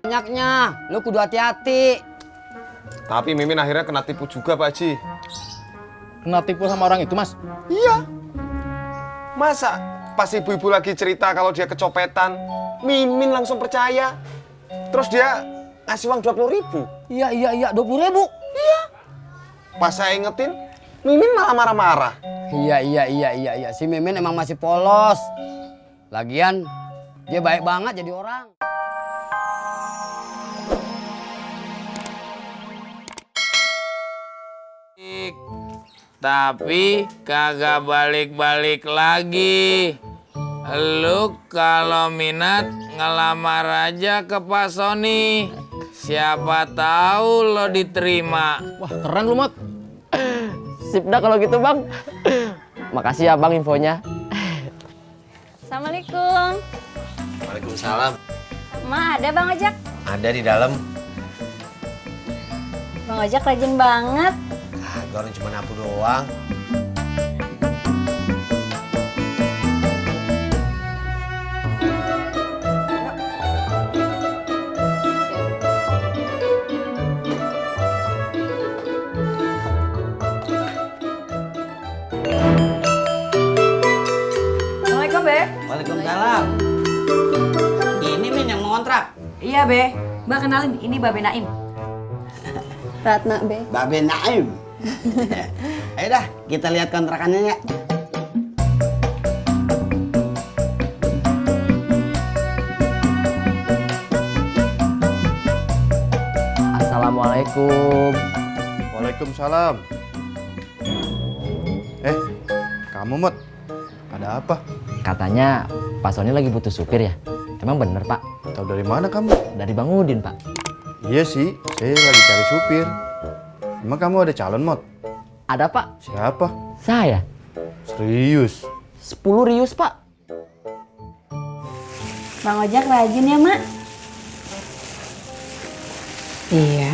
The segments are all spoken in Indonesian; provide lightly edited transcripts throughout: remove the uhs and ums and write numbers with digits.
Banyaknya, lu kudu hati-hati. Tapi Mimin akhirnya kena tipu juga, Pak Haji. Kena tipu sama orang itu, Mas? Iya. Masa pas ibu-ibu lagi cerita kalau dia kecopetan, Mimin langsung percaya. Terus dia ngasih uang 20.000. Iya, 20.000. Iya. Pas saya ingetin, Mimin malah marah-marah. Iya. Si Mimin emang masih polos. Lagian, dia baik banget jadi orang. Tapi kagak balik-balik lagi. Lu kalau minat ngelamar aja ke Pak Sony. Siapa tahu lo diterima. Wah, keren lu, Mot. Sip dah kalau gitu, Bang. Makasih ya, Bang, infonya. Assalamualaikum. Waalaikumsalam. Ma, ada Bang Ojak? Ada di dalam. Bang Ojak rajin banget. Orang cuma nyapu doang. Assalamualaikum, Be. Waalaikumsalam. Ini Min yang mau kontrak. Iya, Be. Mbak kenalin, ini Babe Naim. Ratna, Be. Babe Naim. Ayo dah, kita lihat kontrakannya ya. Assalamualaikum. Waalaikumsalam. Kamu, Mot. Ada apa? Katanya Pak Sony lagi butuh supir ya? Emang bener, Pak? Tahu dari mana kamu? Dari Bang Udin, Pak. Iya sih, saya lagi cari supir. Emang kamu ada calon, Mot? Ada, Pak. Siapa? Saya. Serius? 10 rius, Pak. Bang Ojak rajin ya, Mak? Iya.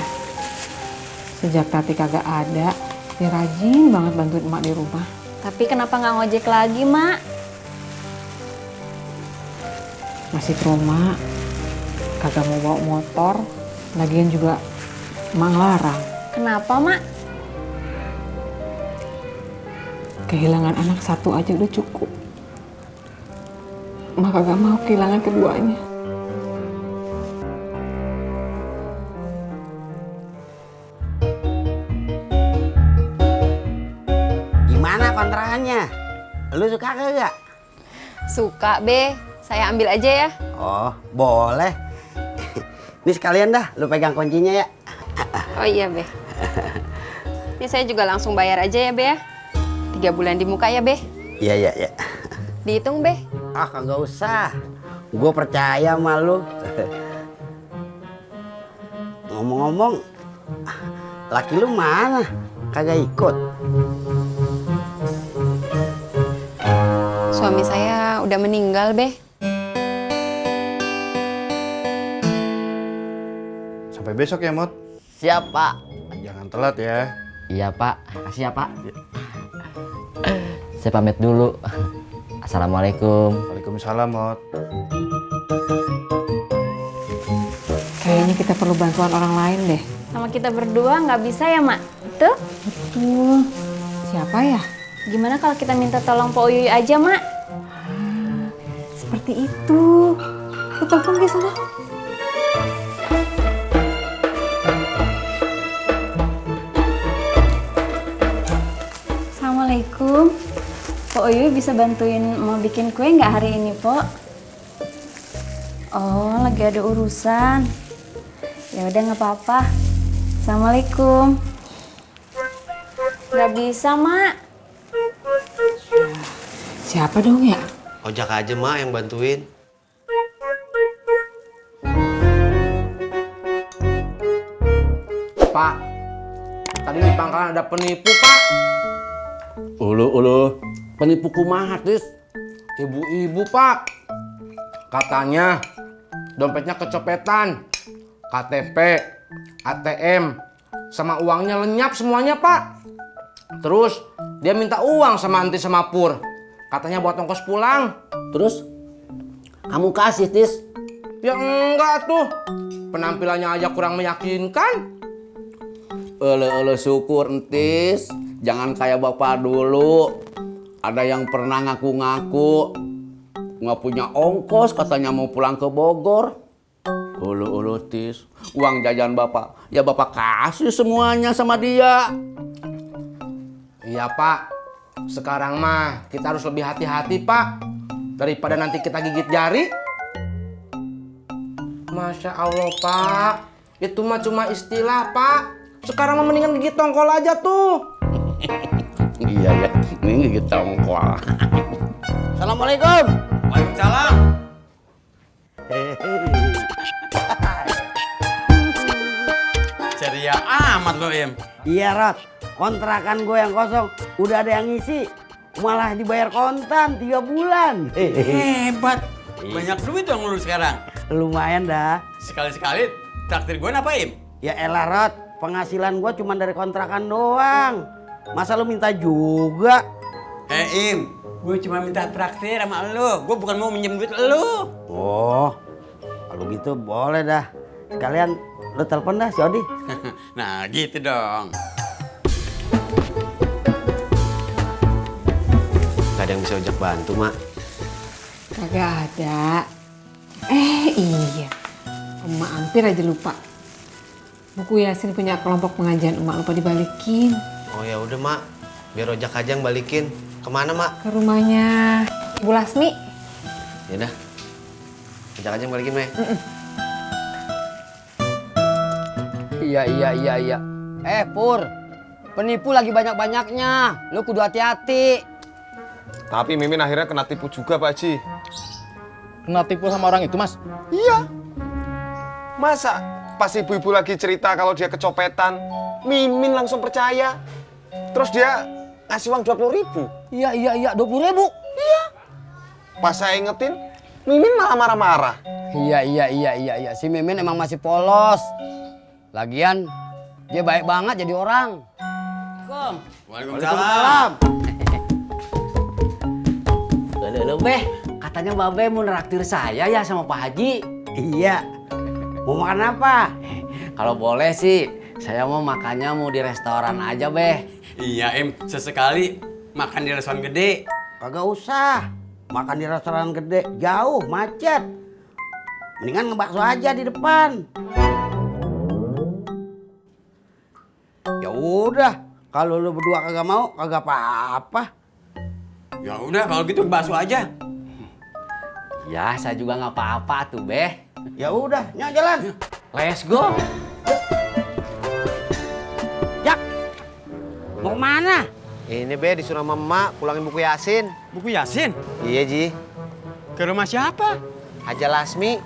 Sejak Tati kagak ada, dia rajin banget bantuin emak di rumah. Tapi kenapa nggak ngojek lagi, Mak? Masih trauma, kagak mau bawa motor, lagian juga emak ngelarang. Kenapa, Mak? Kehilangan anak satu aja udah cukup. Emak kagak mau kehilangan keduanya. Gimana kontrakannya? Lu suka kagak? Suka, Be. Saya ambil aja ya. Oh, boleh. Ini sekalian dah, lu pegang kuncinya ya. Oh iya, Be. Ini saya juga langsung bayar aja ya, Be ya. 3 bulan di muka ya, Be. Iya. Dihitung, Be. Ah, kagak usah. Gue percaya sama lu. Ngomong-ngomong, laki lu mana? Kagak ikut. Suami saya udah meninggal, Be. Sampai besok ya, Mot. Siap, Pak. Jangan telat ya. Iya, Pak. Makasih ya, Pak. Saya pamit dulu. Assalamualaikum. Waalaikumsalam, Mot. Kayaknya kita perlu bantuan orang lain deh. Sama kita berdua nggak bisa ya, Mak? Tuh. Betul. Siapa ya? Gimana kalau kita minta tolong Po Uyuy aja, Mak? Seperti itu. Lu telepon ke sana. Assalamualaikum. Po Uyuy bisa bantuin mau bikin kue nggak hari ini, Po? Oh, lagi ada urusan. Ya udah nggak apa-apa. Assalamualaikum. Nggak bisa, Mak. Siapa dong ya? Ojak aja mak yang bantuin. Pak, tadi di pangkalan ada penipu, Pak. Ulu, penipu kumaha, Tis? Ibu-ibu, Pak. Katanya dompetnya kecopetan, KTP, ATM, sama uangnya lenyap semuanya, Pak. Terus dia minta uang sama Anti sama Pur. Katanya buat ongkos pulang. Terus kamu kasih, Tis? Ya enggak tuh. penampilannya aja kurang meyakinkan. Ele syukur entis, jangan kayak bapak dulu. Ada yang pernah ngaku-ngaku nggak punya ongkos, katanya mau pulang ke Bogor. Ulu tis, uang jajan bapak, ya bapak kasih semuanya sama dia. Iya pak, sekarang mah kita harus lebih hati-hati pak, daripada nanti kita gigit jari. Masya Allah pak, itu mah cuma istilah pak. Sekarang mah mendingan gigit tongkol aja tuh. Iya ya, ini kita ongkol. Assalamualaikum. Waalaikumsalam. Ceria amat lo, Im. Iya, Rod. Kontrakan gue yang kosong udah ada yang ngisi. Malah dibayar kontan 3 bulan. Hebat. Banyak duit dong lu sekarang. Lumayan dah. Sekali-sekali traktir gue apa, Im? Ya elah, Rod. Penghasilan gue cuma dari kontrakan doang. Masa lu minta juga? Im, gue cuma minta traktir sama lu. Gue bukan mau minjem duit lu. Oh, kalau gitu boleh dah. Sekalian lu telepon dah si Odi. Nah, gitu dong. Gak ada yang bisa ojek bantu, Mak. Kagak ada. Iya. Emak hampir aja lupa. Buku Yasin punya kelompok pengajian emak lupa dibalikin. Oh ya udah, Mak. Biar ojek aja yang balikin. Kemana, Mak? Ke rumahnya Ibu Lasmi. Ya udah. Ojek aja yang balikin, Mak. Iya. Pur, penipu lagi banyak-banyaknya. Lu kudu hati-hati. Tapi Mimin akhirnya kena tipu juga, Pak Haji. Kena tipu sama orang itu, Mas? Iya. Masa pas ibu-ibu lagi cerita kalau dia kecopetan, Mimin langsung percaya. Terus dia ngasih uang 20.000. Iya, 20.000. Pas saya ingetin, Mimin malah marah-marah. Iya. Si Mimin emang masih polos. Lagian, dia baik banget jadi orang. Waalaikumsalam. Lo Beh, katanya Mbak Beh mau neraktir saya ya sama Pak Haji. Iya. Mau makan apa? Kalau boleh sih, saya mau makannya mau di restoran aja, Beh. Iya, Im. Sesekali makan di restoran gede. Kagak usah. Makan di restoran gede, jauh, macet. Mendingan ngebakso aja di depan. Ya udah, kalau lu berdua kagak mau, kagak apa-apa. Ya udah, kalau gitu bakso aja. Ya, saya juga nggak apa-apa tuh, Beh. Ya udah, nyok jalan. Let's go. Jak, mau kemana? Ini, Be, disuruh sama Emak pulangin buku Yasin. Buku Yasin? Iya, Ji. Ke rumah siapa? Haja Lasmi.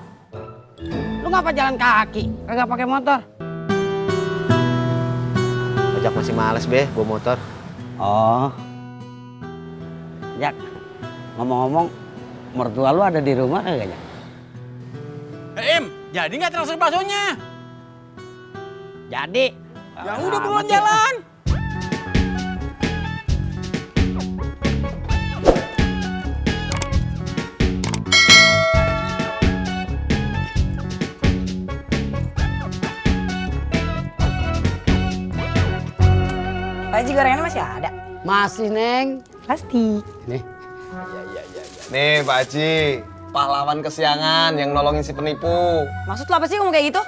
Lu ngapa jalan kaki? Kagak pakai motor? Ojek masih males, Be, bawa motor. Oh. Jak, ngomong-ngomong, mertua lu ada di rumah kagak, Jak? Im, jadi nggak transfer baksonya? Jadi. Ya udah buruan jalan. Pak Haji, gorengannya masih ada? Masih, Neng. Plastik. Nih. Nih, Pak Haji. Pahlawan kesiangan yang nolongin si penipu. Maksud lu apa sih ngomong kayak gitu?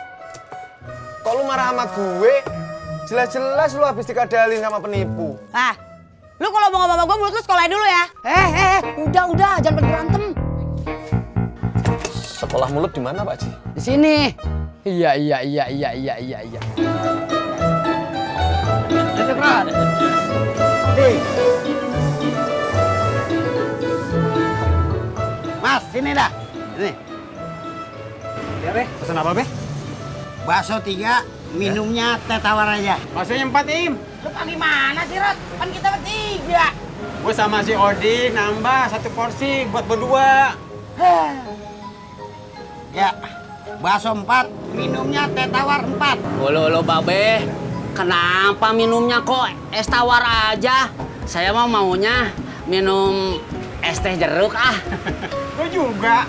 Kok lu marah sama gue? Jelas-jelas lu habis dikadalin sama penipu. Ah, lu kalau mau ngomong sama gue mulut lu sekolahin dulu ya. Udah, jangan berantem. Sekolah mulut di mana, Pak Haji? Di sini. Iya. Itu, Bro. Nih. Mas, sini dah. Ini. Ya, Be. Pesan apa, Be? Bakso 3, minumnya teh tawar aja. Baksonya 4, Im. Lu gimana sih, Rod? Kan kita bertiga. Gue sama si Odi nambah 1 porsi buat berdua. Ya, bakso 4, minumnya teh tawar 4. Lo Babe, kenapa minumnya kok es tawar aja? Saya maunya minum es teh jeruk ah. Gue juga.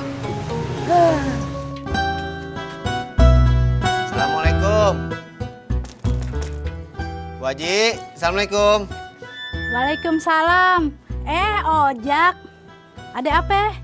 Bu Haji, Assalamualaikum. Waalaikumsalam. Ojak. Ada apa?